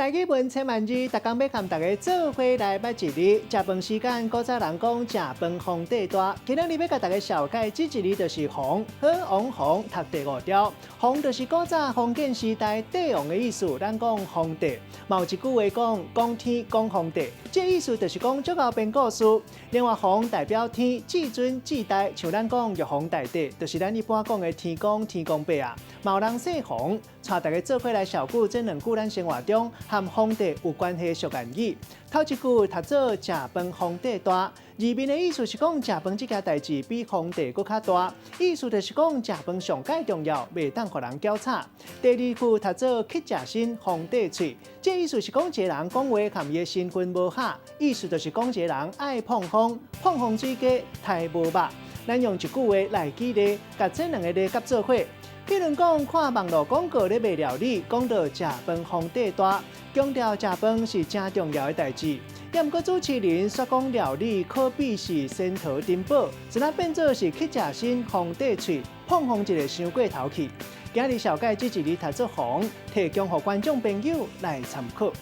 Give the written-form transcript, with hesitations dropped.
大家问千万字，逐工要和大家做伙来捌一日。食饭时间，古早人讲食饭皇帝大。今日要甲大家小解这一日就是皇，好王皇读第五条。皇就是古早封建时代帝王的意思，咱讲皇帝。有一句话讲天讲皇帝，这意思就是讲足够编故事。另外，皇代表天，至尊至大，像咱讲玉皇大帝，就是咱一般讲的天公天公伯啊。有人说皇，带大家做伙来小句这两句咱生活中和皇帝有关系的俗谚语。头一句读做食饭皇帝大，字面的意思是讲食饭这件代志比皇帝搁较大，意思就是讲食饭上介重要，袂当互人搅吵。第二句读做乞食身皇帝喙，这意思是讲一个人讲话和伊的身份无合，意思就是讲一个人爱碰风，碰风水鸡太无肉。咱用一句话来举例，甲这两个例夹做伙。譬如讲，看网络广告咧卖料理，讲到食饭皇帝大，强调食饭是真重要的代志。也毋过主持人说讲料理可比是仙桃珍宝，只那变做是乞食身皇帝喙，碰风一个伤过头去。今日小解这一日读做皇，提供予观众朋友来参考。